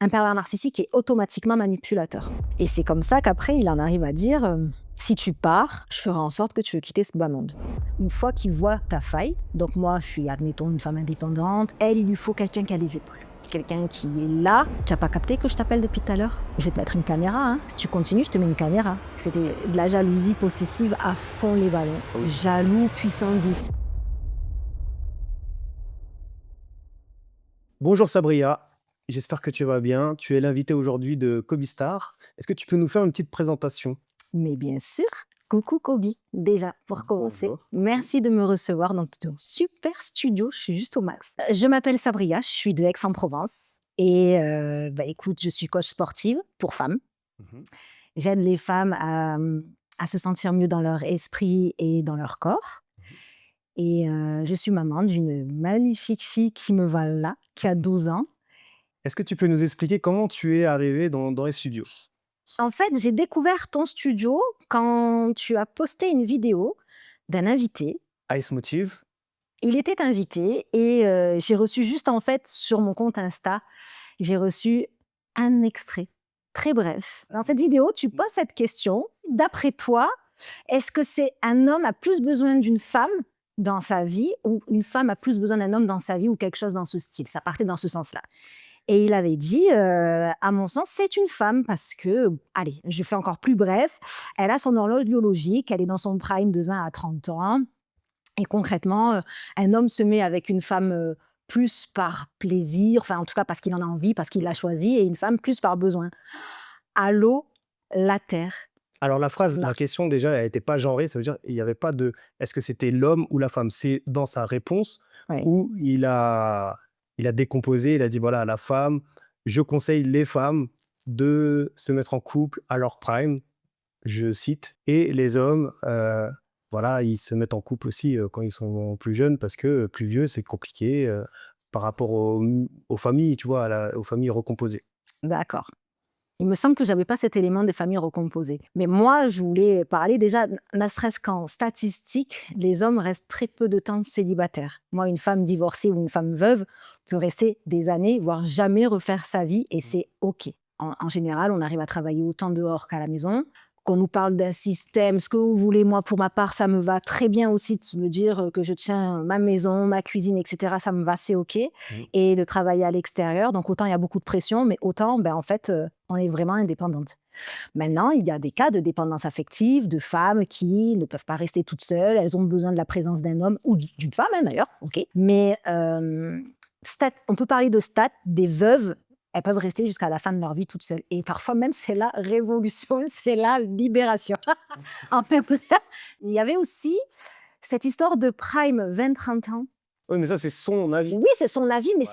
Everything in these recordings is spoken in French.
Un pervers narcissique est automatiquement manipulateur. Et c'est comme ça qu'après, il en arrive à dire si tu pars, je ferai en sorte que tu veux quitter ce bas monde. Une fois qu'il voit ta faille, donc moi, je suis, admettons, une femme indépendante, elle, il lui faut quelqu'un qui a les épaules. Quelqu'un qui est là. Tu n'as pas capté que je t'appelle depuis tout à l'heure? Je vais te mettre une caméra. Hein. Si tu continues, je te mets une caméra. C'était de la jalousie possessive à fond les ballons. Jaloux, puissance 10. Bonjour Sabria, j'espère que tu vas bien. Tu es l'invité aujourd'hui de Cobistar. Est-ce que tu peux nous faire une petite présentation? Mais bien sûr, coucou Kobi, déjà pour commencer. Bonjour. Merci de me recevoir dans ton super studio, je suis juste au max. Je m'appelle Sabria, je suis de Aix-en-Provence et écoute, je suis coach sportive pour femmes. Mhm. J'aide les femmes à se sentir mieux dans leur esprit et dans leur corps. Et je suis maman d'une magnifique fille qui me va là, qui a 12 ans. Est-ce que tu peux nous expliquer comment tu es arrivé dans les studios? En fait, j'ai découvert ton studio quand tu as posté une vidéo d'un invité. Ice Motive. Il était invité et j'ai reçu juste en fait sur mon compte Insta, j'ai reçu un extrait très bref. Dans cette vidéo, tu poses cette question. D'après toi, est-ce que c'est un homme a plus besoin d'une femme dans sa vie ou une femme a plus besoin d'un homme dans sa vie ou quelque chose dans ce style? Ça partait dans ce sens-là. Et il avait dit, à mon sens, c'est une femme parce que, allez, je fais encore plus bref, elle a son horloge biologique, elle est dans son prime de 20 à 30 ans. Et concrètement, un homme se met avec une femme plus par plaisir, enfin en tout cas parce qu'il en a envie, parce qu'il l'a choisi, et une femme plus par besoin. Allô, la terre. Alors la Non. question déjà, elle n'était pas genrée, ça veut dire il n'y avait pas de est-ce que c'était l'homme ou la femme? C'est dans sa réponse Ouais. où il a décomposé, il a dit voilà, la femme, je conseille les femmes de se mettre en couple à leur prime, je cite, et les hommes, voilà, ils se mettent en couple aussi quand ils sont plus jeunes parce que plus vieux, c'est compliqué par rapport aux familles, tu vois, aux familles recomposées. D'accord. Il me semble que j'avais pas cet élément des familles recomposées. Mais moi, je voulais parler déjà, ne serait-ce qu'en statistique, les hommes restent très peu de temps célibataires. Moi, une femme divorcée ou une femme veuve peut rester des années, voire jamais refaire sa vie, et c'est OK. En général, on arrive à travailler autant dehors qu'à la maison. Qu'on nous parle d'un système, ce que vous voulez, moi, pour ma part, ça me va très bien aussi de me dire que je tiens ma maison, ma cuisine, etc. Ça me va, c'est OK. Mhm. Et de travailler à l'extérieur. Donc, autant il y a beaucoup de pression, mais autant, en fait, on est vraiment indépendante. Maintenant, il y a des cas de dépendance affective, de femmes qui ne peuvent pas rester toutes seules. Elles ont besoin de la présence d'un homme ou d'une femme, hein, d'ailleurs. OK. Mais on peut parler de stats des veuves. Elles peuvent rester jusqu'à la fin de leur vie toutes seules. Et parfois même, c'est la révolution, c'est la libération. Enfin, il y avait aussi cette histoire de prime 20-30 ans. Oui, mais ça, c'est son avis. Oui, c'est son avis, mais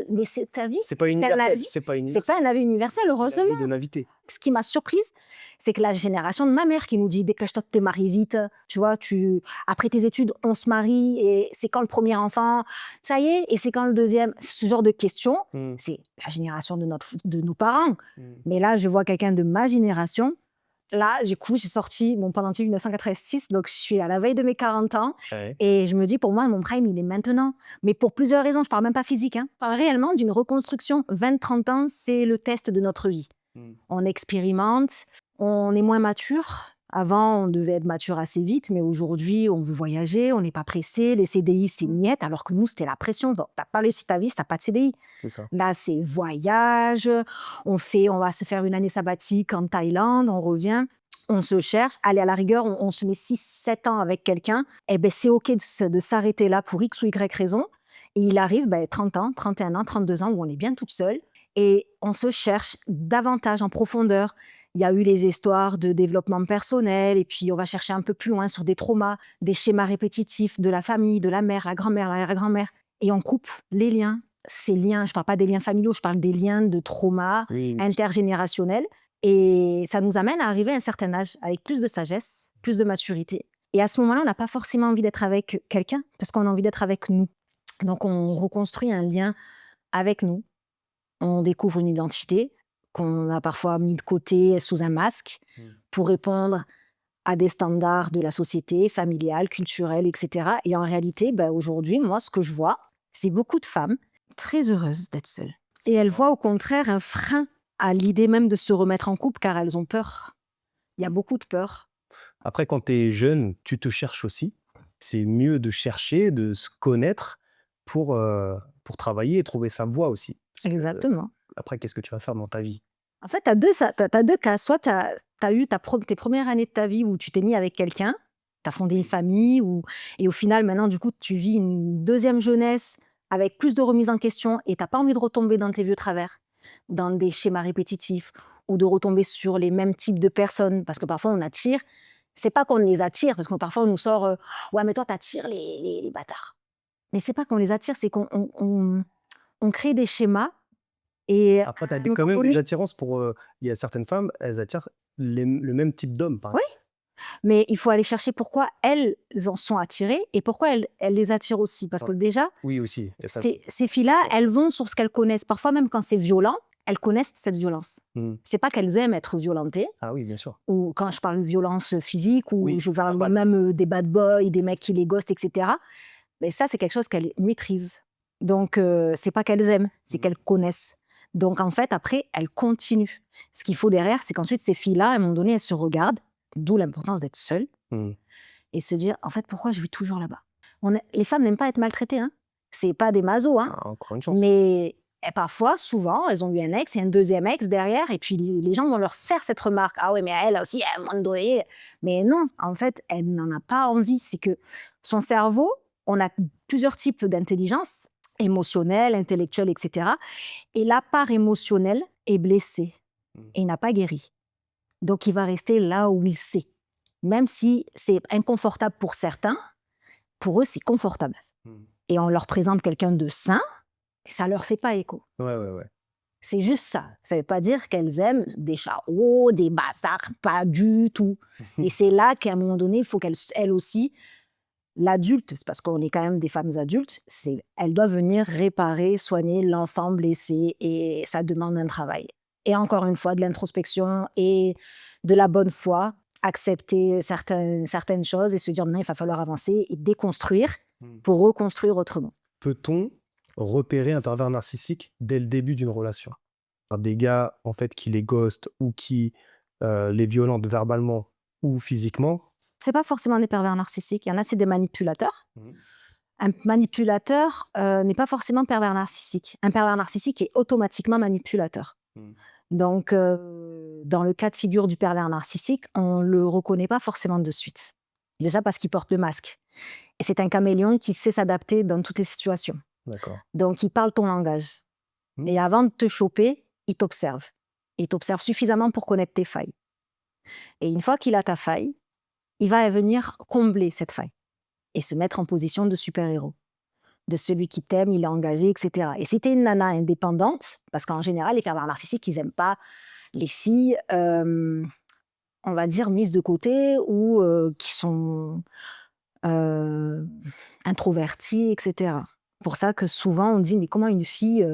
mais c'est ta vie. C'est pas C'est un universel. avis. C'est pas C'est universel. pas un avis universel, C'est heureusement. l'avis de l'invité. Ce qui m'a surprise, c'est que la génération de ma mère qui nous dit dépêche-toi de te marier vite, tu vois, après tes études, on se marie, et c'est quand le premier enfant, ça y est, et c'est quand le deuxième, ce genre de questions, Mm. c'est la génération de nos parents. Mm. Mais là, je vois quelqu'un de ma génération. Là, du coup, j'ai sorti mon pendentif 1986, donc je suis à la veille de mes 40 ans. Ouais. Et je me dis, pour moi, mon prime, il est maintenant. Mais pour plusieurs raisons, je parle même pas physique. Hein. Je parle réellement d'une reconstruction. 20-30 ans, c'est le test de notre vie. Mm. On expérimente, on est moins mature. Avant, on devait être mature assez vite, mais aujourd'hui, on veut voyager, on n'est pas pressé. Les CDI, c'est miette, alors que nous, c'était la pression. Bon, t'as pas réussi ta vie si t'as pas de CDI. C'est ça. Là, c'est voyage, on va se faire une année sabbatique en Thaïlande, on revient, on se cherche. Allez, à la rigueur, on se met 6-7 ans avec quelqu'un. Eh ben, c'est OK de s'arrêter là pour X ou Y raison. Et il arrive 30 ans, 31 ans, 32 ans, où on est bien toute seule. Et on se cherche davantage en profondeur. Il y a eu les histoires de développement personnel, et puis on va chercher un peu plus loin sur des traumas, des schémas répétitifs de la famille, de la mère, la grand-mère, l'arrière-grand-mère. Et on coupe les liens. Ces liens, je ne parle pas des liens familiaux, je parle des liens de trauma Oui. intergénérationnels. Et ça nous amène à arriver à un certain âge avec plus de sagesse, plus de maturité. Et à ce moment-là, on n'a pas forcément envie d'être avec quelqu'un parce qu'on a envie d'être avec nous. Donc, on reconstruit un lien avec nous. On découvre une identité qu'on a parfois mis de côté sous un masque pour répondre à des standards de la société, familiale, culturelle, etc. Et en réalité, aujourd'hui, moi, ce que je vois, c'est beaucoup de femmes très heureuses d'être seules. Et elles voient au contraire un frein à l'idée même de se remettre en couple car elles ont peur. Il y a beaucoup de peur. Après, quand tu es jeune, tu te cherches aussi. C'est mieux de chercher, de se connaître pour travailler et trouver sa voie aussi. Parce que Exactement. après, qu'est-ce que tu vas faire dans ta vie? En fait, tu as deux cas. Soit tu as eu tes premières années de ta vie où tu t'es mis avec quelqu'un, tu as fondé une famille, et au final, maintenant, du coup, tu vis une deuxième jeunesse avec plus de remise en question et tu n'as pas envie de retomber dans tes vieux travers, dans des schémas répétitifs ou de retomber sur les mêmes types de personnes. Parce que parfois, on attire. C'est pas qu'on les attire, parce que parfois, on nous sort ouais, mais toi, t'attires les bâtards. Mais c'est pas qu'on les attire, c'est on crée des schémas et à Après, tu as un quand moment même des donné, attirances pour, il y a certaines femmes, elles attirent le même type d'homme, par oui, exemple. mais il faut aller chercher pourquoi elles en sont attirées et pourquoi elles les attirent aussi. Parce Ouais. que déjà, Oui, aussi, il y a ça. ces filles-là, elles vont sur ce qu'elles connaissent. Parfois, même quand c'est violent, elles connaissent cette violence. Mmh. C'est pas qu'elles aiment être violentées, Ah oui, bien sûr. ou quand je parle de violence physique, ou Oui, je parle verbal. même des bad boys, des mecs qui les ghostent, etc. Mais ça, c'est quelque chose qu'elles maîtrisent. Donc, c'est pas qu'elles aiment, c'est qu'elles connaissent. Donc, en fait, après, elles continuent. Ce qu'il faut derrière, c'est qu'ensuite, ces filles-là, à un moment donné, elles se regardent, d'où l'importance d'être seule, Mmh. et se dire, en fait, pourquoi je vis toujours là-bas? Les femmes n'aiment pas être maltraitées, hein. C'est pas des masos, hein. Ah, encore une chance. Mais parfois, souvent, elles ont eu un ex et un deuxième ex derrière, et puis les gens vont leur faire cette remarque. Ah oui, mais elle aussi, à un moment donné. Mais non, en fait, elle n'en a pas envie. C'est que son cerveau, on a plusieurs types d'intelligence, émotionnelle, intellectuelle, etc. Et la part émotionnelle est blessée et il n'a pas guéri. Donc, il va rester là où il sait. Même si c'est inconfortable pour certains, pour eux, c'est confortable. Mmh. Et on leur présente quelqu'un de sain, et ça leur fait pas écho. Ouais, ouais, ouais. C'est juste ça. Ça veut pas dire qu'elles aiment des charros, des bâtards, pas du tout. Et c'est là qu'à un moment donné, il faut qu'elles aussi, l'adulte, parce qu'on est quand même des femmes adultes, elles doivent venir réparer, soigner l'enfant blessé, et ça demande un travail. Et encore une fois, de l'introspection et de la bonne foi, accepter certaines choses et se dire maintenant, il va falloir avancer et déconstruire Mmh. pour reconstruire autrement. Peut-on repérer un pervers narcissique dès le début d'une relation? Des gars, en fait, qui les ghostent ou qui les violentent verbalement ou physiquement. C'est pas forcément des pervers narcissiques. Il y en a, c'est des manipulateurs. Mmh. Un manipulateur n'est pas forcément pervers narcissique. Un pervers narcissique est automatiquement manipulateur. Mmh. Donc, dans le cas de figure du pervers narcissique, on ne le reconnaît pas forcément de suite. Déjà parce qu'il porte le masque. Et c'est un caméléon qui sait s'adapter dans toutes les situations. D'accord. Donc, il parle ton langage. Mmh. Et avant de te choper, il t'observe. Il t'observe suffisamment pour connaître tes failles. Et une fois qu'il a ta faille, il va venir combler cette faille et se mettre en position de super-héros, de celui qui t'aime, il est engagé, etc. Et si tu es une nana indépendante, parce qu'en général, les pervers narcissiques, ils n'aiment pas les filles, on va dire, mises de côté ou qui sont introverties, etc. Pour ça que souvent, on dit, mais comment une fille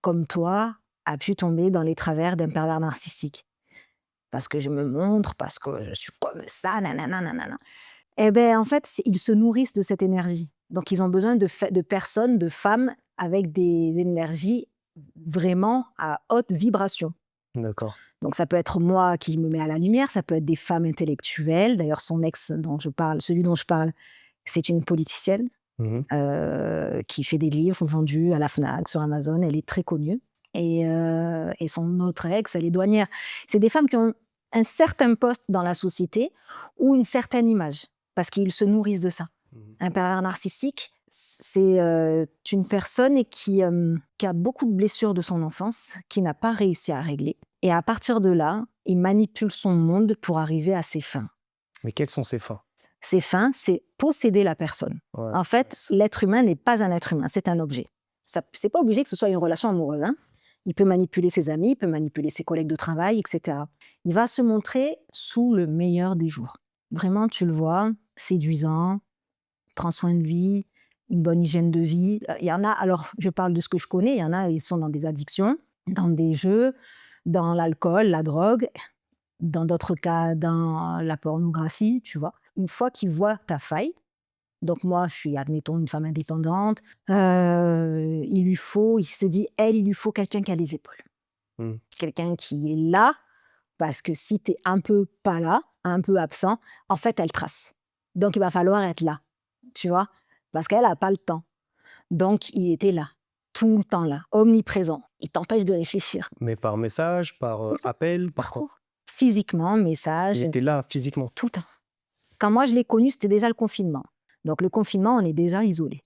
comme toi a pu tomber dans les travers d'un pervers narcissique? Parce que je me montre, parce que je suis comme ça, nanana, nanana. Eh bien, en fait, ils se nourrissent de cette énergie. Donc, ils ont besoin de personnes, de femmes avec des énergies vraiment à haute vibration. D'accord. Donc, ça peut être moi qui me mets à la lumière, ça peut être des femmes intellectuelles. D'ailleurs, son ex dont je parle, celui dont je parle, c'est une politicienne Mmh. qui fait des livres vendus à la Fnac, sur Amazon. Elle est très connue. Et son autre ex, elle est douanière. C'est des femmes qui ont un certain poste dans la société ou une certaine image, parce qu'ils se nourrissent de ça. Mmh. Un pervers narcissique, c'est une personne qui a beaucoup de blessures de son enfance, qui n'a pas réussi à régler. Et à partir de là, il manipule son monde pour arriver à ses fins. Mais quelles sont ses fins? Ses fins, c'est posséder la personne. Ouais. En fait, l'être humain n'est pas un être humain, c'est un objet. C'est pas obligé que ce soit une relation amoureuse, hein. Il peut manipuler ses amis, il peut manipuler ses collègues de travail, etc. Il va se montrer sous le meilleur des jours. Vraiment, tu le vois, séduisant, prend soin de lui, une bonne hygiène de vie. Il y en a, alors je parle de ce que je connais, il y en a, ils sont dans des addictions, dans des jeux, dans l'alcool, la drogue, dans d'autres cas, dans la pornographie, tu vois. Une fois qu'il voit ta faille, Donc moi, je suis, admettons, une femme indépendante. Il se dit, il lui faut quelqu'un qui a les épaules. Mmh. Quelqu'un qui est là, parce que si tu es un peu pas là, un peu absent, en fait, elle trace. Donc il va falloir être là, tu vois, parce qu'elle n'a pas le temps. Donc il était là, tout le temps là, omniprésent. Il t'empêche de réfléchir. Mais par message, par appel, par quoi? Partout. Physiquement, message, Il était là physiquement. tout le temps. Quand moi je l'ai connu, c'était déjà le confinement. Donc le confinement, on est déjà isolé.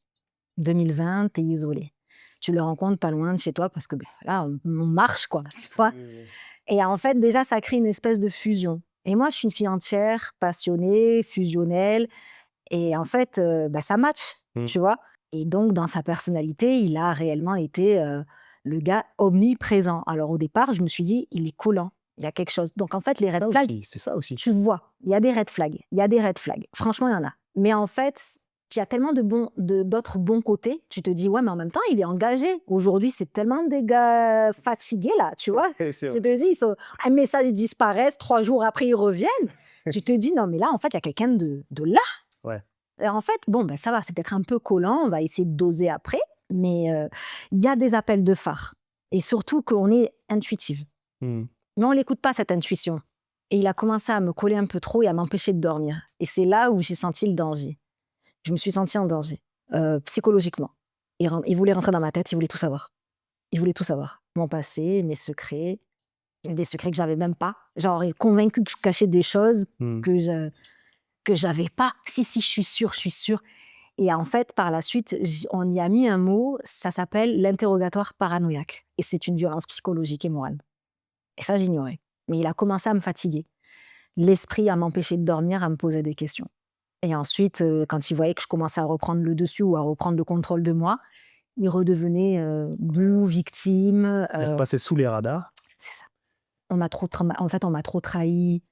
2020, t'es isolé. Tu le rencontres pas loin de chez toi parce que là, on marche, quoi. Tu vois. Et en fait, déjà, ça crée une espèce de fusion. Et moi, je suis une fille entière, passionnée, fusionnelle. Et en fait, ça match, Mmh. tu vois. Et donc, dans sa personnalité, il a réellement été le gars omniprésent. Alors, au départ, je me suis dit, il est collant. Il y a quelque chose. Donc, en fait, les red flags, C'est ça aussi. tu vois, il y a des red flags. Il y a des red flags. Franchement, il y en a. Mais en fait, il y a tellement d'autres bons côtés. Tu te dis, ouais, mais en même temps, il est engagé. Aujourd'hui, c'est tellement des gars fatigués, là, tu vois. C'est Tu te dis, un message, ils disparaissent, 3 jours après, ils reviennent. Tu te dis, non, mais là, en fait, il y a quelqu'un de là. Ouais. Et en fait, ça va, c'est peut-être un peu collant. On va essayer de doser après. Mais il y a des appels de phare. Et surtout qu'on est intuitive. Mmh. Mais on l'écoute pas, cette intuition. Et il a commencé à me coller un peu trop et à m'empêcher de dormir. Et c'est là où j'ai senti le danger. Je me suis sentie en danger, psychologiquement. Il voulait rentrer dans ma tête, il voulait tout savoir. Il voulait tout savoir. Mon passé, mes secrets, des secrets que j'avais même pas. Genre, il est convaincu que je cachais des choses Mmh. que j'avais pas. Si, je suis sûre, je suis sûre. Et en fait, par la suite, on y a mis un mot, ça s'appelle l'interrogatoire paranoïaque. Et c'est une violence psychologique et morale. Et ça, j'ignorais. Mais il a commencé à me fatiguer. L'esprit à m'empêcher de dormir, à me poser des questions. Et ensuite, quand il voyait que je commençais à reprendre le dessus ou à reprendre le contrôle de moi, il redevenait doux, victime. Il est passé sous les radars. C'est ça. On m'a trop trahi.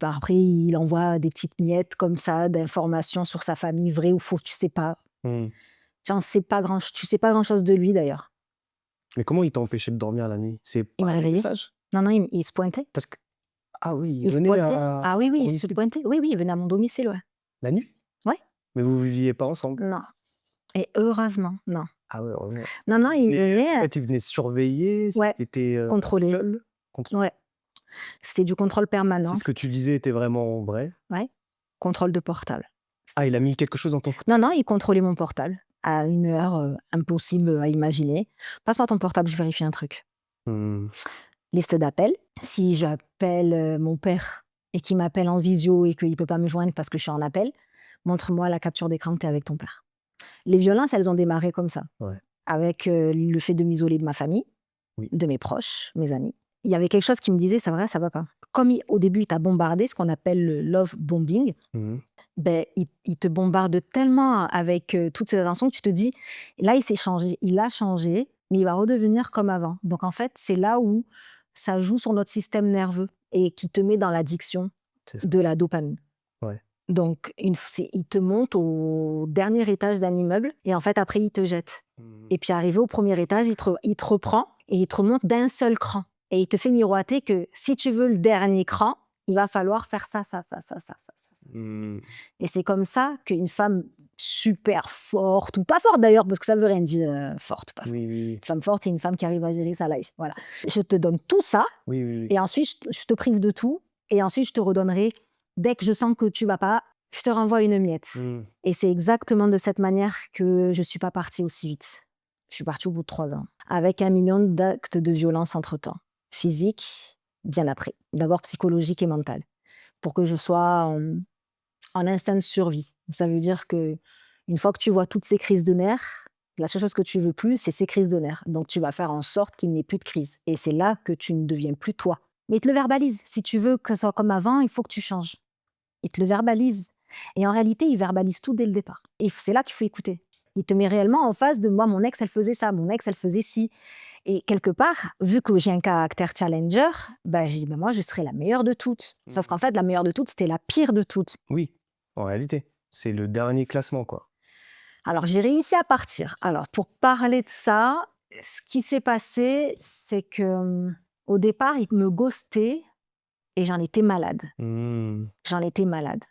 Après, il envoie des petites miettes comme ça d'informations sur sa famille, vraies ou fausses, tu sais pas. Mmh. Tu sais pas grand-chose de lui d'ailleurs. Mais comment il t'a empêché de dormir la nuit? C'est Il m'a par des réveillée. messages? Non, il se pointait. Parce que ah oui, il Il se venait pointait. à Ah oui, ton il se domicile pointait. Oui, il venait à mon domicile, ouais. la nuit? Ouais. Mais vous viviez pas ensemble? Non. Et heureusement, non. Ah ouais, heureusement. Non, il Et en venait fait, il venait surveiller, ouais, t'étais contrôler. seule? Contre Ouais. C'était du contrôle si permanent. ce que tu disais était vraiment vrai? Ouais. Contrôle de portable. Ah, il a mis quelque chose dans ton Non, il contrôlait mon portable à une heure impossible à imaginer. Passe-moi ton portable, je vérifie un truc. Mmh. Liste d'appels. Si j'appelle mon père et qu'il m'appelle en visio et qu'il ne peut pas me joindre parce que je suis en appel, montre-moi la capture d'écran que tu es avec ton père. Les violences, elles ont démarré comme ça. Ouais. Avec le fait de m'isoler de ma famille, Oui. de mes proches, mes amis. Il y avait quelque chose qui me disait, c'est vrai, ça va pas. Comme au début, il t'a bombardé, ce qu'on appelle le love bombing, Mmh. il te bombarde tellement avec toutes ces attentions que tu te dis, là, il a changé, mais il va redevenir comme avant. Donc, en fait, c'est là où ça joue sur notre système nerveux et qui te met dans l'addiction C'est ça. de la dopamine. Ouais. Donc, il te monte au dernier étage d'un immeuble et en fait, après, il te jette. Mmh. Et puis, arrivé au premier étage, il te reprend et il te remonte d'un seul cran. Et il te fait miroiter que si tu veux le dernier cran, il va falloir faire ça. Mmh. Et c'est comme ça qu'une femme super forte, ou pas forte d'ailleurs, parce que ça veut rien dire forte ou pas forte. Oui. Une femme forte, c'est une femme qui arrive à gérer sa life. Voilà. Je te donne tout ça, Oui. et ensuite, je te prive de tout, et ensuite, je te redonnerai, dès que je sens que tu vas pas, je te renvoie une miette. Mmh. Et c'est exactement de cette manière que je suis pas partie aussi vite. Je suis partie au bout de 3 ans, avec 1 million d'actes de violence entre-temps. Physique, bien après. D'abord psychologique et mental. Pour que je sois en instinct de survie. Ça veut dire que une fois que tu vois toutes ces crises de nerfs, la seule chose que tu veux plus, c'est ces crises de nerfs. Donc, tu vas faire en sorte qu'il n'y ait plus de crise. Et c'est là que tu ne deviens plus toi. Mais il te le verbalise. Si tu veux que ça soit comme avant, il faut que tu changes. Il te le verbalise. Et en réalité, il verbalise tout dès le départ. Et c'est là qu'il faut écouter. Il te met réellement en face de moi, mon ex, elle faisait ça, mon ex, elle faisait ci. Et quelque part, vu que j'ai un caractère challenger, j'ai dit, moi, je serai la meilleure de toutes. Sauf qu'en fait, la meilleure de toutes, c'était la pire de toutes. Oui, en réalité, c'est le dernier classement, quoi. Alors, j'ai réussi à partir. Alors, pour parler de ça, ce qui s'est passé, c'est que au départ, il me ghostait et j'en étais malade. Mmh. J'en étais malade.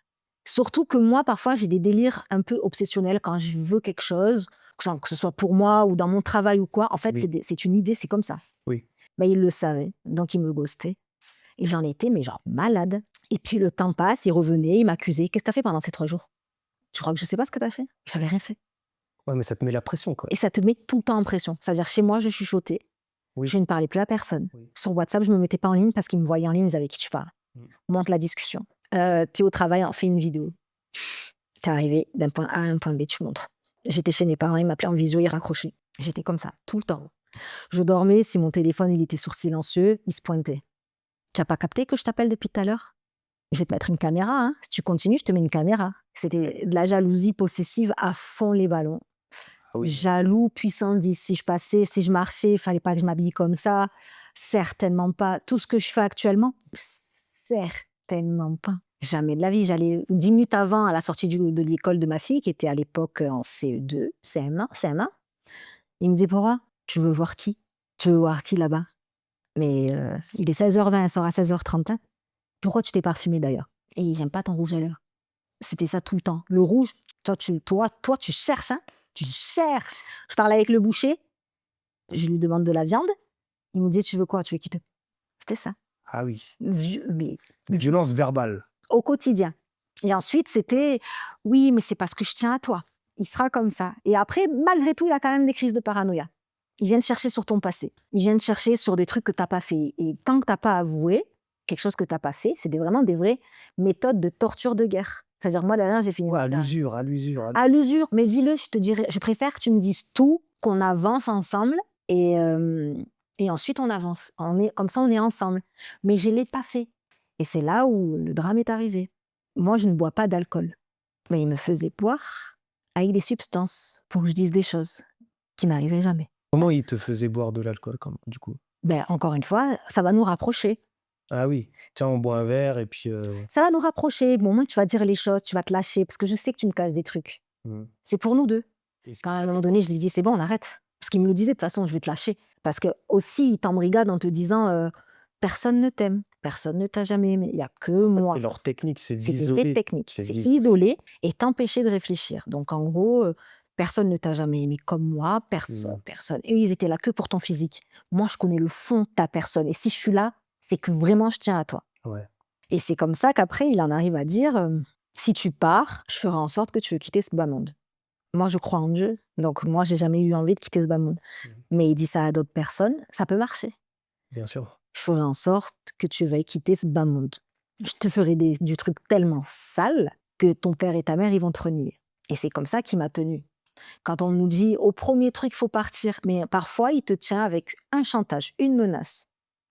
Surtout que moi, parfois, j'ai des délires un peu obsessionnels quand je veux quelque chose, que ce soit pour moi ou dans mon travail ou quoi. En fait, Oui, c'est une idée, c'est comme ça. oui. Ben, il le savait, donc il me ghostait. Et j'en étais, mais genre malade. Et puis le temps passe, il revenait, il m'accusait. Qu'est-ce que t'as fait pendant ces 3 jours? Tu crois que je sais pas ce que t'as fait? J'avais rien fait. Ouais, mais ça te met la pression, quoi. Et ça te met tout le temps en pression. C'est-à-dire, chez moi, je chuchotais, Oui, je ne parlais plus à personne. oui. Sur WhatsApp, je me mettais pas en ligne parce qu'ils me voyaient en ligne, ils savaient qui tu parles. Mm. Monte la discussion. T'es au travail, on fait une vidéo. T'es arrivé d'un point A à un point B, tu montres. J'étais chez mes parents, ils m'appelaient en visio, ils raccrochaient. J'étais comme ça, tout le temps. Je dormais, si mon téléphone il était sur silencieux, il se pointait. Tu n'as pas capté que je t'appelle depuis tout à l'heure? Je vais te mettre une caméra, hein. Si tu continues, je te mets une caméra. C'était de la jalousie possessive à fond les ballons. Ah oui. Jaloux, puissance 10. Si je passais, si je marchais, il fallait pas que je m'habille comme ça. Certainement pas. Tout ce que je fais actuellement, certainement pas. Jamais de la vie. J'allais 10 minutes avant à la sortie de l'école de ma fille, qui était à l'époque en CE2, CM1. Il me disait, pourquoi? Tu veux voir qui? Tu veux voir qui là-bas? Mais il est 16h20, elle sort à 16h30. Hein. Pourquoi tu t'es parfumé d'ailleurs? Et j'aime pas ton rouge à lèvres. C'était ça tout le temps. Le rouge, toi, tu cherches, hein? Tu cherches. Je parle avec le boucher, je lui demande de la viande. Il me dit, tu veux quoi? Tu veux qu'il te... C'était ça. Ah oui. Mais Des violences verbales. au quotidien. Et ensuite, c'était, oui, mais c'est parce que je tiens à toi. Il sera comme ça. Et après, malgré tout, il a quand même des crises de paranoïa. Ils viennent chercher sur ton passé. Ils viennent chercher sur des trucs que tu n'as pas fait. Et tant que tu n'as pas avoué quelque chose que tu n'as pas fait, c'est vraiment des vraies méthodes de torture de guerre. C'est-à-dire, moi, derrière, j'ai fini. Ouais, à l'usure, à l'usure. À l'usure, mais dis-le, je te dirais, je préfère que tu me dises tout, qu'on avance ensemble et ensuite on avance. Comme ça, on est ensemble. Mais je ne l'ai pas fait. Et c'est là où le drame est arrivé. Moi, je ne bois pas d'alcool. Mais il me faisait boire avec des substances pour que je dise des choses qui n'arrivaient jamais. Comment il te faisait boire de l'alcool, du coup? Ben, encore une fois, ça va nous rapprocher. Ah oui. Tiens, on boit un verre et puis... Ça va nous rapprocher. Bon, moi, tu vas dire les choses, tu vas te lâcher, parce que je sais que tu me caches des trucs. C'est pour nous deux. Quand à un moment donné, je lui dis, c'est bon, on arrête. Parce qu'il me le disait, de toute façon, je vais te lâcher. Parce que aussi, il t'embrigade en te disant, personne ne t'aime, personne ne t'a jamais aimé, il n'y a que moi. Et leur technique, c'est C'est des d'isoler. vraies techniques. C'est C'est d'isoler. isoler et t'empêcher de réfléchir. Donc, en gros, personne ne t'a jamais aimé comme moi, personne. Et ils étaient là que pour ton physique. Moi, je connais le fond de ta personne. Et si je suis là, c'est que vraiment, je tiens à toi. Ouais. Et c'est comme ça qu'après, il en arrive à dire, si tu pars, je ferai en sorte que tu veux quitter ce bas monde. Moi, je crois en Dieu, donc moi, j'ai jamais eu envie de quitter ce bas monde. Mais il dit ça à d'autres personnes, ça peut marcher. Bien sûr. Je ferai en sorte que tu veuilles quitter ce bas monde. Je te ferai du truc tellement sale que ton père et ta mère, ils vont te renier. Et c'est comme ça qu'il m'a tenue. Quand on nous dit, au premier truc, il faut partir, mais parfois, il te tient avec un chantage, une menace.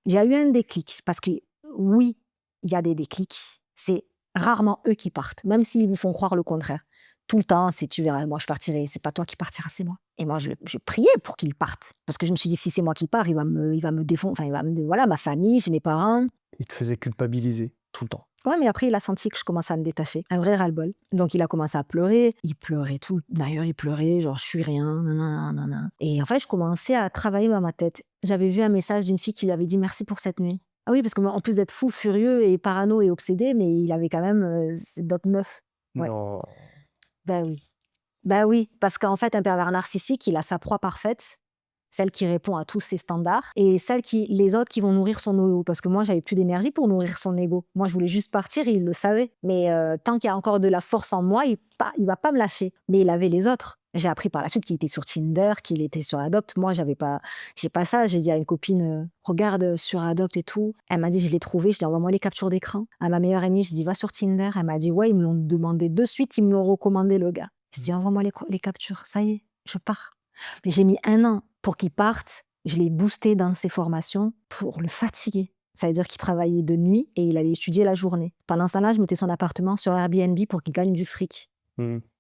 Il y a eu un déclic, parce que oui, il y a des déclics, c'est rarement eux qui partent, même s'ils vous font croire le contraire. Tout le temps, si tu verras, moi je partirai, c'est pas toi qui partiras, c'est moi. Et moi, je priais pour qu'il parte, parce que je me suis dit, si c'est moi qui pars, il va me défendre, enfin, voilà, ma famille, j'ai mes parents. Il te faisait culpabiliser tout le temps. Ouais, mais après, il a senti que je commençais à me détacher. Un vrai ras-le-bol. Donc, il a commencé à pleurer. Il pleurait tout. D'ailleurs, il pleurait, genre, je suis rien, nanana. Et en fait, je commençais à travailler dans ma tête. J'avais vu un message d'une fille qui lui avait dit merci pour cette nuit. Ah oui, parce qu'en plus d'être fou, furieux et parano et obsédé, mais il avait quand même d'autres meufs. Ouais. Non. Ben oui. Ben oui, parce qu'en fait, un pervers narcissique, il a sa proie parfaite, celle qui répond à tous ses standards, et les autres qui vont nourrir son ego. Parce que moi, j'avais plus d'énergie pour nourrir son ego. Moi, je voulais juste partir et il le savait. Mais tant qu'il y a encore de la force en moi, il va pas me lâcher. Mais il avait les autres. J'ai appris par la suite qu'il était sur Tinder, qu'il était sur Adopt. Moi, j'ai pas ça. J'ai dit à une copine, regarde sur Adopt et tout. Elle m'a dit, je l'ai trouvé. Je dis, envoie-moi les captures d'écran. À ma meilleure amie, je dis, va sur Tinder. Elle m'a dit, ouais, ils me l'ont demandé de suite. Ils me l'ont recommandé, le gars. Je dis, envoie-moi les captures. Ça y est, je pars. Mais j'ai mis 1 an pour qu'il parte. Je l'ai boosté dans ses formations pour le fatiguer. Ça veut dire qu'il travaillait de nuit et il allait étudier la journée. Pendant ce temps-là, je mettais son appartement sur Airbnb pour qu'il gagne du fric.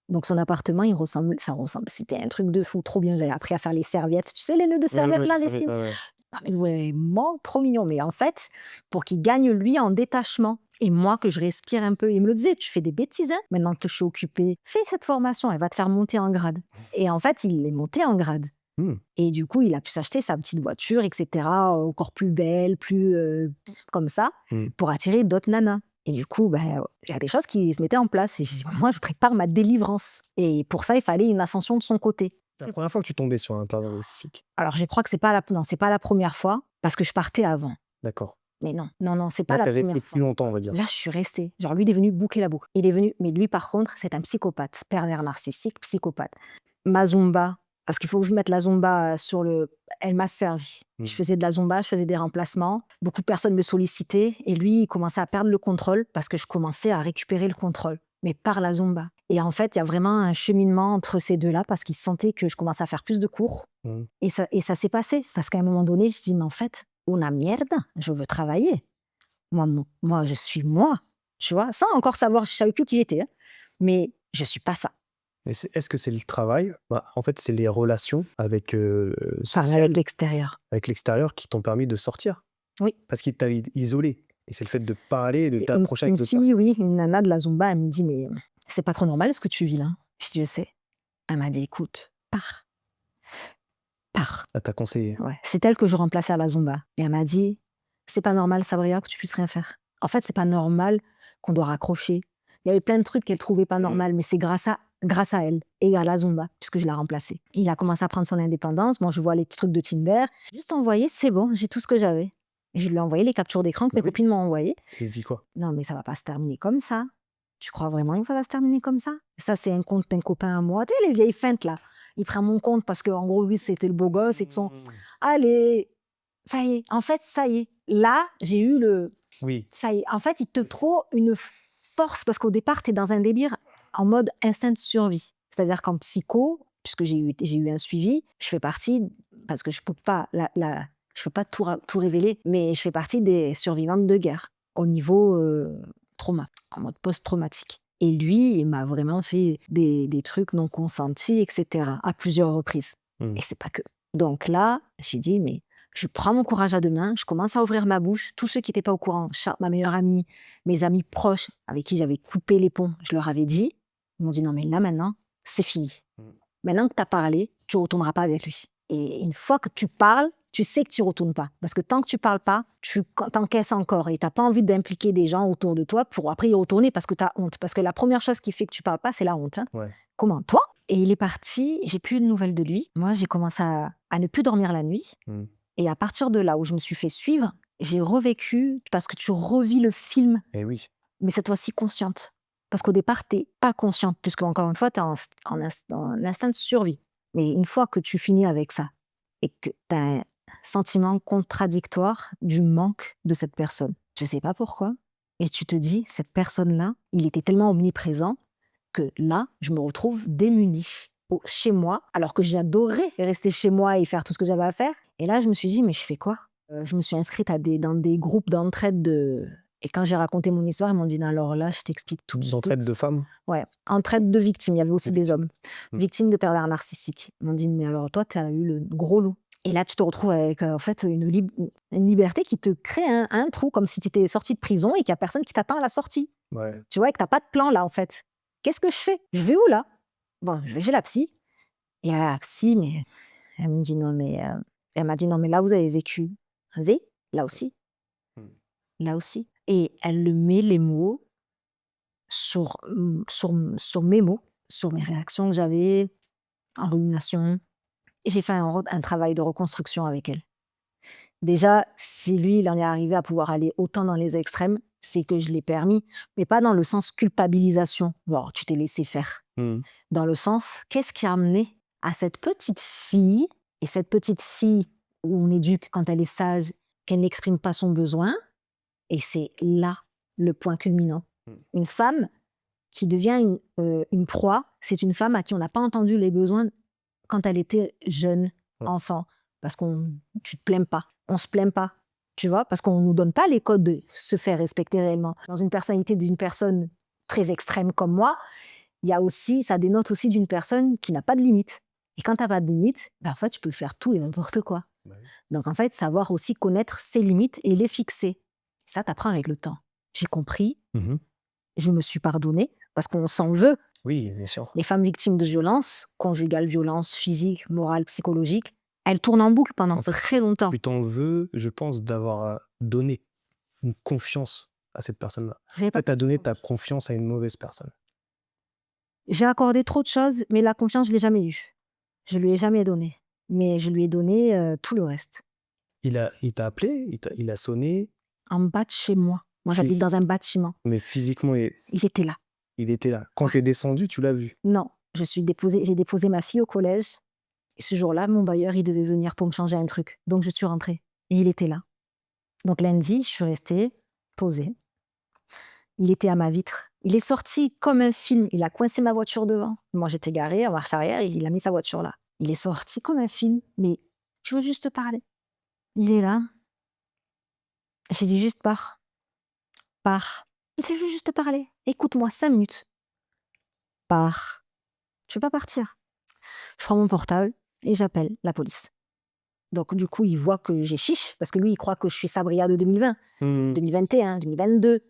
Donc son appartement, ça ressemble. C'était un truc de fou, trop bien. J'avais appris à faire les serviettes. Tu sais, les nœuds de serviettes là, les vraiment trop mignon. Mais en fait, pour qu'il gagne lui en détachement. Et moi, que je respire un peu. Il me le disait, tu fais des bêtises, hein. Maintenant que je suis occupée, fais cette formation, elle va te faire monter en grade. Et en fait, il est monté en grade. Et du coup, il a pu s'acheter sa petite voiture, etc., encore plus belle, plus comme ça, pour attirer d'autres nanas. Et du coup, il y a des choses qui se mettaient en place. Et j'ai dit: «Moi, je prépare ma délivrance». Et pour ça, il fallait une ascension de son côté. C'est la première fois que tu tombais sur un pervers narcissique? Alors, je crois que c'est pas la première fois, parce que je partais avant. D'accord. Mais non, non, non, c'est pas Là, la tu es resté première plus fois. longtemps, on va dire. Là, je suis restée. Genre, lui, il est venu boucler la boucle. Il est venu, mais lui, par contre, c'est un psychopathe, pervers narcissique, psychopathe. Ma Zumba, parce qu'il faut que je mette la Zumba sur le. Elle m'a servi. Mmh. Je faisais de la Zumba, je faisais des remplacements. Beaucoup de personnes me sollicitaient et lui, il commençait à perdre le contrôle parce que je commençais à récupérer le contrôle, mais par la Zumba. Et en fait, il y a vraiment un cheminement entre ces deux-là parce qu'il sentait que je commençais à faire plus de cours. Mmh. Et ça s'est passé parce qu'à un moment donné, je dis, mais en fait, una mierda, je veux travailler. Moi, je suis moi, tu vois? Sans encore savoir, je savais plus qui j'étais, hein, mais je suis pas ça. Et est-ce que c'est le travail? En fait, c'est les relations avec, Enfin, avec l'extérieur. avec l'extérieur qui t'ont permis de sortir? Oui. Parce qu'il t'a isolé et c'est le fait de parler et de Et t'approcher avec une d'autres fille, personnes. oui, une nana de la Zumba, elle me dit: «Mais c'est pas trop normal ce que tu vis là?» Je dis: «Je sais». Elle m'a dit: «Écoute, pars, pars». Elle t'a conseillé. Ouais, c'est elle que je remplaçais à la Zumba et elle m'a dit: «C'est pas normal, Sabria, que tu puisses rien faire. En fait, c'est pas normal qu'on doit raccrocher». Il y avait plein de trucs qu'elle trouvait pas normal, mais c'est grâce à elle et à la Zumba, puisque je l'ai remplacée. Il a commencé à prendre son indépendance. Moi, je vois les trucs de Tinder. Juste envoyé, c'est bon, j'ai tout ce que j'avais. Et je lui ai envoyé les captures d'écran que mes copines m'ont envoyées. Il dit quoi? Non, mais ça va pas se terminer comme ça. Tu crois vraiment que ça va se terminer comme ça? Ça, c'est un compte d'un copain à moi. Tu sais, les vieilles feintes, là. Il prend mon compte parce qu'en gros, lui, c'était le beau gosse et que son. Allez, ça y est. En fait, ça y est. Là, j'ai eu le. Oui. Ça y est. En fait, il te faut une force parce qu'au départ, tu es dans un délire en mode instinct de survie. C'est-à-dire qu'en psycho, puisque j'ai eu un suivi, je fais partie, parce que je peux pas, je peux pas tout révéler, mais je fais partie des survivantes de guerre au niveau trauma, en mode post-traumatique. Et lui, il m'a vraiment fait des trucs non consentis, etc., à plusieurs reprises. Mmh. Et c'est pas que. Donc là, j'ai dit, mais je prends mon courage à deux mains, je commence à ouvrir ma bouche. Tous ceux qui n'étaient pas au courant, ma meilleure amie, mes amis proches avec qui j'avais coupé les ponts, je leur avais dit. Ils m'ont dit, non, mais là maintenant, c'est fini. Maintenant que tu as parlé, tu ne retourneras pas avec lui. Et une fois que tu parles, tu sais que tu ne retournes pas. Parce que tant que tu ne parles pas, tu t'encaisses encore et tu n'as pas envie d'impliquer des gens autour de toi pour après y retourner parce que tu as honte. Parce que la première chose qui fait que tu ne parles pas, c'est la honte. Hein. Ouais. Comment? Toi? Et il est parti, j'ai plus de nouvelles de lui. Moi, j'ai commencé à ne plus dormir la nuit. Mmh. Et à partir de là où je me suis fait suivre, j'ai revécu, parce que tu revis le film, Et oui. mais cette fois-ci consciente. Parce qu'au départ, tu n'es pas consciente, puisque encore une fois, tu es en instinct de survie. Mais une fois que tu finis avec ça, et que tu as un sentiment contradictoire du manque de cette personne, je ne sais pas pourquoi, et tu te dis, cette personne-là, il était tellement omniprésent que là, je me retrouve démunie chez moi, alors que j'adorais rester chez moi et faire tout ce que j'avais à faire. Et là, je me suis dit, mais je fais quoi? Je me suis inscrite dans des groupes d'entraide Et quand j'ai raconté mon histoire, ils m'ont dit, non, alors là, je t'explique tout de suite. D'entraide de femmes? Ouais, entraide de victimes, il y avait aussi des hommes. Mmh. Victimes de pervers narcissiques. Ils m'ont dit, mais alors toi, tu as eu le gros lot. Et là, tu te retrouves avec en fait une liberté qui te crée un trou, comme si tu étais sorti de prison et qu'il n'y a personne qui t'attend à la sortie. Ouais. Tu vois, et que tu n'as pas de plan là, en fait. Qu'est-ce que je fais? Je vais où là? Bon, je vais chez la psy. Et la psy, mais elle me dit non, mais elle m'a dit non, mais là, vous avez vécu un V, là aussi, Mmh. là aussi. Et elle le met les mots sur mes mots, sur mes réactions que j'avais en rumination. Et j'ai fait un travail de reconstruction avec elle. Déjà, si lui, il en est arrivé à pouvoir aller autant dans les extrêmes, c'est que je l'ai permis, mais pas dans le sens culpabilisation. Bon, tu t'es laissé faire. Mmh. Dans le sens, qu'est-ce qui a amené à cette petite fille, et cette petite fille où on éduque quand elle est sage, qu'elle n'exprime pas son besoin, et c'est là le point culminant. Une femme qui devient une proie, c'est une femme à qui on n'a pas entendu les besoins quand elle était jeune, enfant, parce tu te plains pas, on se plaint pas, tu vois, parce qu'on nous donne pas les codes de se faire respecter réellement. Dans une personnalité d'une personne très extrême comme moi, ça dénote aussi d'une personne qui n'a pas de limite. Et quand tu n'as pas de limite, en fait, tu peux faire tout et n'importe quoi. Bah oui. Donc, en fait, savoir aussi connaître ses limites et les fixer. Ça, t'apprends avec le temps. J'ai compris, Mmh. je me suis pardonnée, parce qu'on s'en veut. Oui, bien sûr. Les femmes victimes de violences, conjugales, violences physiques, morales, psychologiques, elles tournent en boucle pendant En fait, très longtemps. Tu t'en veux, je pense, d'avoir donné une confiance à cette personne-là. J'avais En pas fait, tu as donné ta confiance. confiance à une mauvaise personne. J'ai accordé trop de choses, mais la confiance, je l'ai jamais eue. Je lui ai jamais donné, mais je lui ai donné, tout le reste. Il t'a appelé? Il a sonné? En bas de chez moi. Moi, j'habite Phys dans un bâtiment. mais physiquement, Il était là. il était là. Quand Ouais. tu es descendu, tu l'as vu? Non, j'ai déposé ma fille au collège et ce jour-là, mon bailleur, il devait venir pour me changer un truc. Donc je suis rentrée et il était là. Donc lundi, je suis restée posée. Il était à ma vitre. Il est sorti comme un film. Il a coincé ma voiture devant. Moi, j'étais garée en marche arrière et il a mis sa voiture là. Il est sorti comme un film, mais je veux juste te parler. Il est là. J'ai dit juste pars, pars. Il dit je veux juste te parler. Écoute-moi 5 minutes. Pars. Tu veux pas partir? Je prends mon portable et j'appelle la police. Donc du coup, il voit que j'ai chiche parce que lui, il croit que je suis Sabria de 2020, Mmh. 2021, 2022.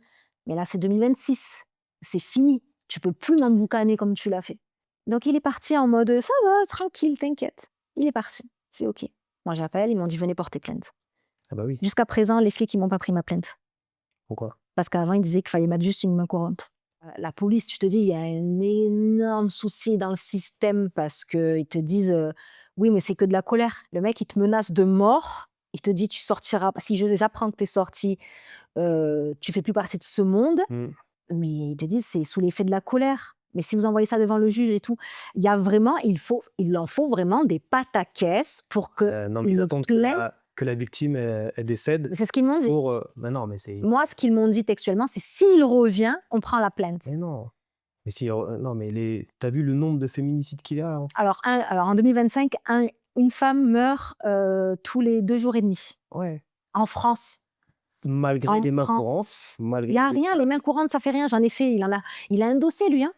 Mais là, c'est 2026. C'est fini. Tu peux plus m'emboucaner comme tu l'as fait. Donc il est parti en mode ça va, tranquille, t'inquiète. Il est parti. C'est OK. Moi, j'appelle, ils m'ont dit venez porter plainte. Ah bah oui. Jusqu'à présent, les flics, ils m'ont pas pris ma plainte. Pourquoi? Parce qu'avant, ils disaient qu'il fallait mettre juste une main courante. La police, tu te dis, il y a un énorme souci dans le système parce qu'ils te disent oui, mais c'est que de la colère. Le mec, il te menace de mort. Il te dit, tu sortiras. Si j'apprends que tu es sorti, tu fais plus partie de ce monde. Mmh. Mais ils te disent, c'est sous l'effet de la colère. Mais si vous envoyez ça devant le juge et tout, il y a vraiment, il en faut vraiment des pataquès pour que Non, mais ils une attendent plainte. que la victime, elle décède C'est ce qu'ils m'ont dit. pour, bah non, mais c'est Moi, ce qu'ils m'ont dit textuellement, c'est s'il revient, on prend la plainte. mais non. Mais si, non, mais tu as vu le nombre de féminicides qu'il y a, hein? Alors en 2025, une femme meurt, tous les 2 jours et demi, Ouais. en France. Malgré En les mains courantes, France. Il malgré y a les rien, les mains courantes, ça fait rien, j'en ai fait. Il a un dossier lui, hein,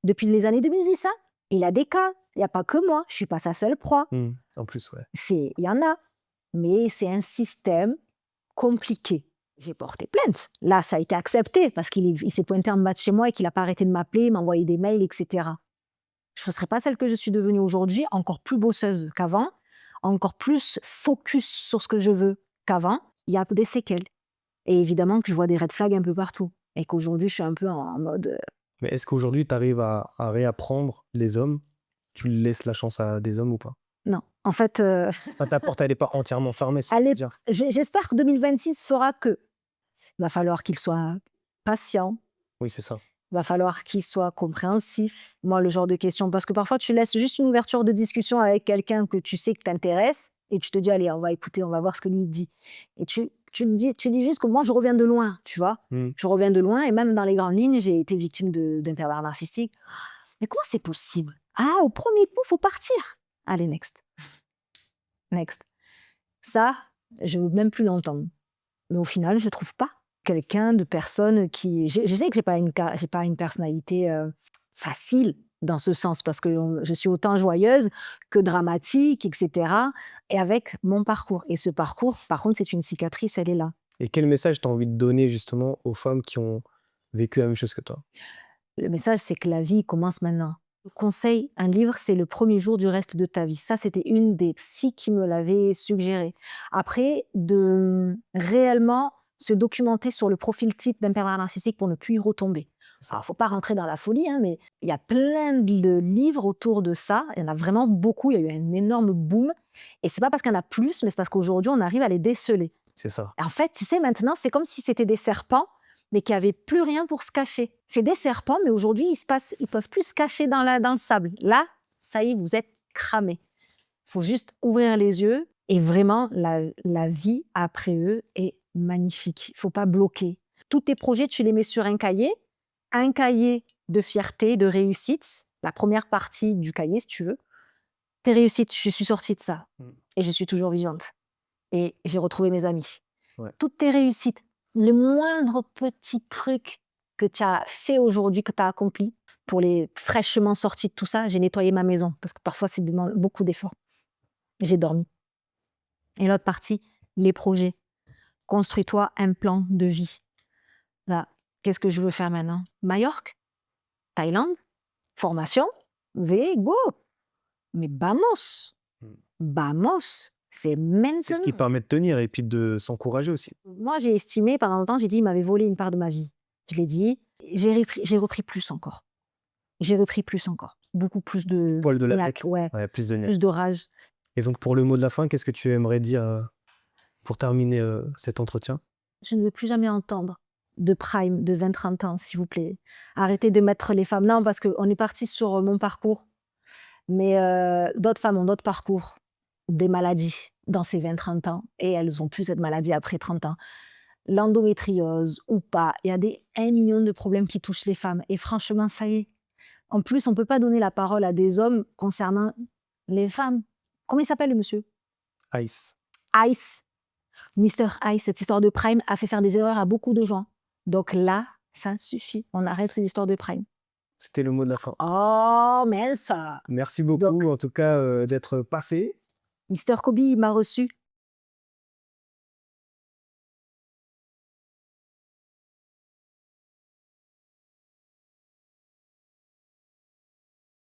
depuis les années 2010, hein. Il a des cas, il y a pas que moi, je suis pas sa seule proie. En plus, ouais. Il y en a, mais c'est un système compliqué. J'ai porté plainte. Là, ça a été accepté parce il s'est pointé en bas de chez moi et qu'il a pas arrêté de m'appeler, m'envoyer des mails et cetera. Je ne serais pas celle que je suis devenue aujourd'hui, encore plus bosseuse qu'avant, encore plus focus sur ce que je veux qu'avant. Il y a des séquelles. Et évidemment que je vois des red flags un peu partout. Et qu'aujourd'hui, je suis un peu en mode. Mais est-ce qu'aujourd'hui, tu arrives à réapprendre les hommes? Tu laisses la chance à des hommes ou pas? Non. En fait, Enfin, ta porte, elle est pas entièrement fermée, c'est ce que je veux dire. j'espère que 2026 fera que. Il va falloir qu'il soit patient. Oui, c'est ça. Il va falloir qu'il soit compréhensif. Moi, le genre de questions, parce que parfois, tu laisses juste une ouverture de discussion avec quelqu'un que tu sais que t'intéresse et tu te dis, allez, on va écouter, on va voir ce que lui dit. Et tu dis juste que moi, je reviens de loin, tu vois. Je reviens de loin et même dans les grandes lignes, j'ai été victime d'un pervers narcissique. Mais comment c'est possible? Ah, au premier coup, faut partir. Allez, next. Next. Ça, je veux même plus l'entendre. Mais au final, je trouve pas quelqu'un de personne qui. Je sais que j'ai pas une personnalité facile dans ce sens parce que je suis autant joyeuse que dramatique, etc. Et avec mon parcours. Et ce parcours, par contre, c'est une cicatrice, elle est là. Et quel message tu as envie de donner justement aux femmes qui ont vécu la même chose que toi? Le message, c'est que la vie commence maintenant. Le conseil, un livre, c'est le premier jour du reste de ta vie. Ça, c'était une des psys qui me l'avait suggéré. Après, de réellement se documenter sur le profil type d'un pervers narcissique pour ne plus y retomber. Alors, faut pas rentrer dans la folie, hein, mais il y a plein de livres autour de ça. Il y en a vraiment beaucoup. Il y a eu un énorme boom. Et c'est pas parce qu'il y en a plus, mais c'est parce qu'aujourd'hui, on arrive à les déceler. C'est ça. En fait, tu sais, maintenant, c'est comme si c'était des serpents, mais qui n'avaient plus rien pour se cacher. C'est des serpents, mais aujourd'hui, ils peuvent plus se cacher dans le sable. Là, ça y est, vous êtes cramés. Il faut juste ouvrir les yeux et vraiment, la vie après eux est magnifique. Il ne faut pas bloquer. Tous tes projets, tu les mets sur un cahier de fierté, de réussite, la première partie du cahier, si tu veux. Tes réussites, je suis sortie de ça et je suis toujours vivante. Et j'ai retrouvé mes amis. Ouais. Toutes tes réussites, le moindre petit truc que tu as fait aujourd'hui, que tu as accompli, pour les fraîchement sortis de tout ça, j'ai nettoyé ma maison, parce que parfois, c'est beaucoup d'efforts. J'ai dormi. Et l'autre partie, les projets. Construis-toi un plan de vie. Là, qu'est-ce que je veux faire maintenant? Majorque? Thaïlande? Formation? Go! Mais vamos! Vamos! C'est C'est ce qui maintenant. permet de tenir et puis de s'encourager aussi. Moi, j'ai estimé pendant longtemps, j'ai dit: «Il m'avait volé une part de ma vie». Je l'ai dit. J'ai repris plus encore. J'ai repris plus encore. Beaucoup plus de Poil de la niaque, bête. ouais, Ouais, plus de plus de rage. Et donc pour le mot de la fin, qu'est-ce que tu aimerais dire, pour terminer, cet entretien? Je ne veux plus jamais entendre de prime de 20-30 ans, s'il vous plaît. Arrêtez de mettre les femmes non, parce qu'on est parti sur, mon parcours, mais d'autres femmes ont d'autres parcours, des maladies dans ces 20-30 ans et elles ont plus cette maladie après 30 ans. L'endométriose ou pas, il y a des 1 000 000 de problèmes qui touchent les femmes et franchement, ça y est. En plus, on peut pas donner la parole à des hommes concernant les femmes. Comment il s'appelle le monsieur? Ice. Ice. Mister Ice, cette histoire de prime a fait faire des erreurs à beaucoup de gens. Donc là, ça suffit. On arrête ces histoires de prime. C'était le mot de la fin. Oh, mais ça. Merci Donc, beaucoup en tout cas, d'être passé. Mister Kobe, il m'a reçu.